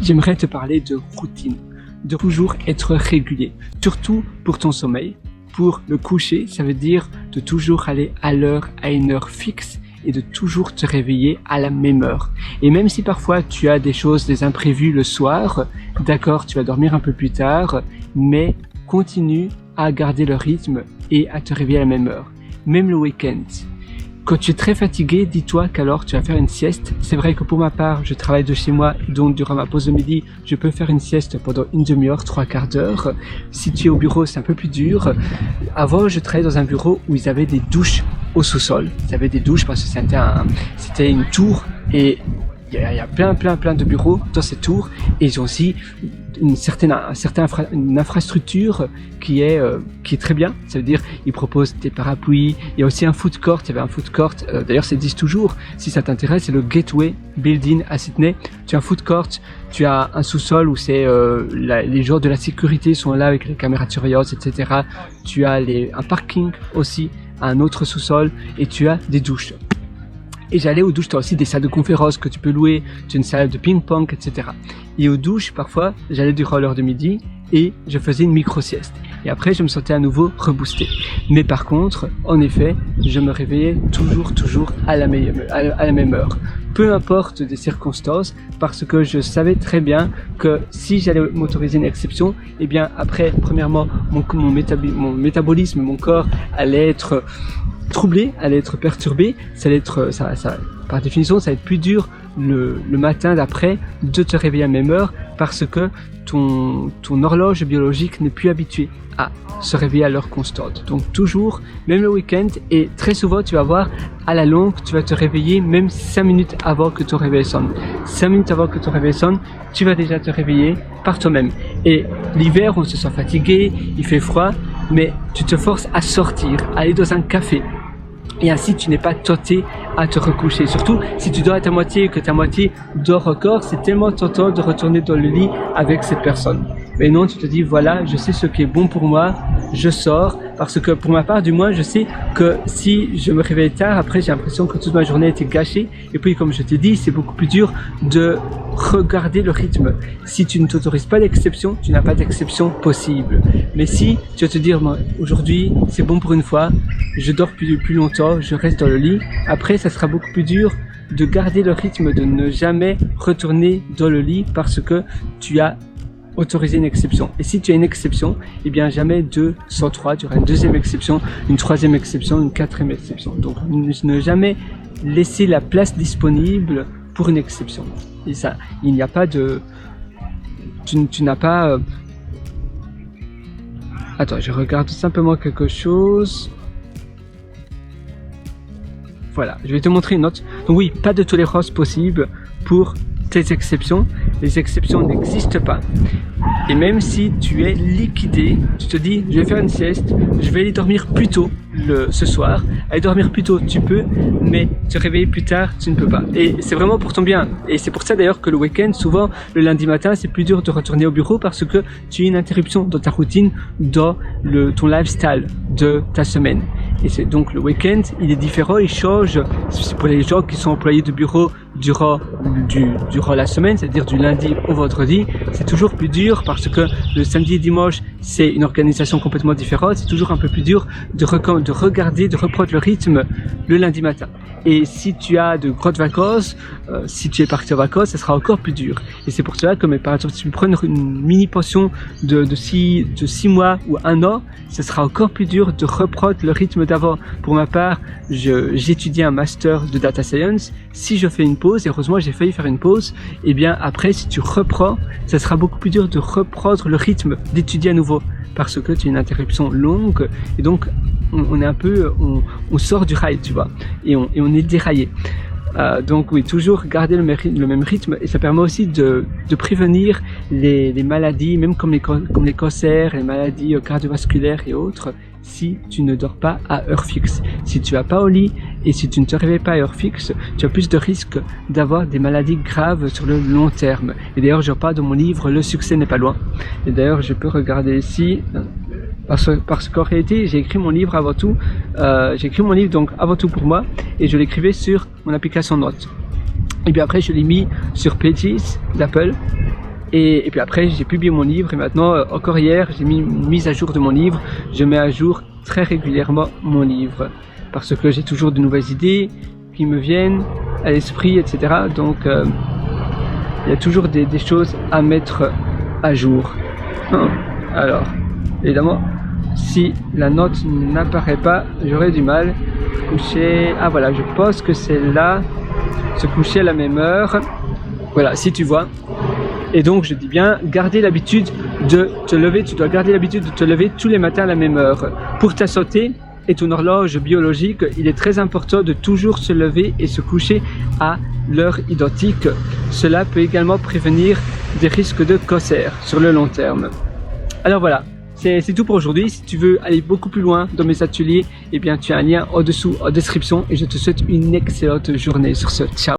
j'aimerais te parler de routine, de toujours être régulier, surtout pour ton sommeil. Pour le coucher, ça veut dire de toujours aller à l'heure, à une heure fixe et de toujours te réveiller à la même heure. Et même si parfois tu as des choses, des imprévus le soir, d'accord, tu vas dormir un peu plus tard, mais continue à garder le rythme et à te réveiller à la même heure. Même le week-end. Quand tu es très fatigué, dis-toi qu'alors tu vas faire une sieste. C'est vrai que pour ma part, je travaille de chez moi, donc durant ma pause de midi, je peux faire une sieste pendant une demi-heure, 3/4 d'heure. Si tu es au bureau, c'est un peu plus dur. Avant, je travaillais dans un bureau où ils avaient des douches au sous-sol. Ils avaient des douches parce que c'était une tour et il y a plein de bureaux dans cette tour et ils ont aussi une infrastructure qui est très bien. Ça veut dire ils proposent des parapluies. Il y a aussi un food court. Il y avait un food court. D'ailleurs, ça existe toujours. Si ça t'intéresse, c'est le Gateway Building à Sydney. Tu as un food court. Tu as un sous-sol où c'est les gens de la sécurité sont là avec les caméras de surveillance, etc. Tu as un parking aussi, un autre sous-sol et tu as des douches. Et j'allais aux douches, tu as aussi des salles de conférences que tu peux louer, tu as une salle de ping-pong, etc. Et aux douches, parfois, j'allais durant l'heure de midi et je faisais une micro-sieste. Et après, je me sentais à nouveau reboosté. Mais par contre, en effet, je me réveillais toujours à la même heure. Peu importe des circonstances, parce que je savais très bien que si j'allais m'autoriser une exception, eh bien après, premièrement, mon métabolisme, mon corps allait être troublé, allait être perturbé, par définition, ça va être plus dur le matin d'après de te réveiller à la même heure parce que ton horloge biologique n'est plus habituée à se réveiller à l'heure constante. Donc toujours, même le week-end, et très souvent tu vas voir, à la longue, tu vas te réveiller même 5 minutes avant que ton réveil sonne. 5 minutes avant que ton réveil sonne, tu vas déjà te réveiller par toi-même. Et l'hiver, on se sent fatigué, il fait froid, mais tu te forces à sortir, à aller dans un café. Et ainsi, tu n'es pas tenté à te recoucher. Surtout, si tu dors à ta moitié et que ta moitié dort encore, c'est tellement tentant de retourner dans le lit avec cette personne. Mais non, tu te dis, voilà, je sais ce qui est bon pour moi, je sors. Parce que pour ma part, du moins, je sais que si je me réveille tard, après, j'ai l'impression que toute ma journée a été gâchée. Et puis, comme je t'ai dit, c'est beaucoup plus dur de regarder le rythme. Si tu ne t'autorises pas d'exception, tu n'as pas d'exception possible. Mais si tu vas te dire, moi, aujourd'hui, c'est bon pour une fois, je dors plus longtemps, je reste dans le lit. Après, ça sera beaucoup plus dur de garder le rythme, de ne jamais retourner dans le lit parce que tu as autorisé une exception. Et si tu as une exception, eh bien jamais 2 sans 3, tu auras une deuxième exception, une troisième exception, une quatrième exception. Donc ne jamais laisser la place disponible pour une exception. Et ça, il n'y a pas de... Tu n'as pas... Attends, je regarde simplement quelque chose. Voilà, je vais te montrer une note. Donc oui, pas de tolérance possible pour tes exceptions. Les exceptions n'existent pas. Et même si tu es liquidé, tu te dis, je vais faire une sieste, je vais aller dormir plus tôt ce soir. Aller dormir plus tôt, tu peux, mais te réveiller plus tard, tu ne peux pas. Et c'est vraiment pour ton bien. Et c'est pour ça d'ailleurs que le week-end, souvent, le lundi matin, c'est plus dur de retourner au bureau parce que tu as une interruption dans ta routine, dans ton lifestyle de ta semaine. Et c'est donc le week-end, il est différent, il change. C'est pour les gens qui sont employés de bureau durant la semaine, c'est-à-dire du lundi au vendredi, c'est toujours plus dur parce que le samedi et dimanche, c'est une organisation complètement différente. C'est toujours un peu plus dur de regarder, de reprendre le rythme le lundi matin. Et si tu as de grandes vacances, si tu es parti en vacances, ça sera encore plus dur. Et c'est pour cela que, par exemple, si tu prends une mini pension de 6 mois ou 1 an, ça sera encore plus dur de reprendre le rythme d'avant. Pour ma part, j'étudie un master de data science. Si je fais une pause, et heureusement j'ai failli faire une pause, et bien après, si tu reprends, ça sera beaucoup plus dur de reprendre le rythme, d'étudier à nouveau. Parce que tu as une interruption longue, et donc on est un peu, on sort du rail, tu vois, et on est déraillé. Donc oui, toujours garder le même rythme, et ça permet aussi de prévenir les maladies, même comme les cancers, les maladies cardiovasculaires et autres, si tu ne dors pas à heure fixe. Si tu vas pas au lit et si tu ne te réveilles pas à heure fixe, tu as plus de risques d'avoir des maladies graves sur le long terme. Et d'ailleurs, j'en parle dans mon livre, Le succès n'est pas loin. Et d'ailleurs, je peux regarder ici, parce qu'en réalité, j'ai écrit mon livre avant tout. J'ai écrit mon livre donc avant tout pour moi, et je l'écrivais sur mon application Notes. Et puis après, je l'ai mis sur Pages d'Apple. Et puis après, j'ai publié mon livre et maintenant, encore hier, j'ai mis une mise à jour de mon livre. Je mets à jour très régulièrement mon livre parce que j'ai toujours de nouvelles idées qui me viennent à l'esprit, etc. Donc, il y a toujours des choses à mettre à jour. Alors, évidemment, si la note n'apparaît pas, j'aurai du mal. Coucher, ah voilà, je pense que c'est là, se coucher à la même heure. Voilà, si tu vois. Et donc, je dis bien, garder l'habitude de te lever. Tu dois garder l'habitude de te lever tous les matins à la même heure. Pour ta santé et ton horloge biologique, il est très important de toujours se lever et se coucher à l'heure identique. Cela peut également prévenir des risques de cancer sur le long terme. Alors voilà, c'est tout pour aujourd'hui. Si tu veux aller beaucoup plus loin dans mes ateliers, eh bien, tu as un lien en dessous en description et je te souhaite une excellente journée sur ce. Ciao!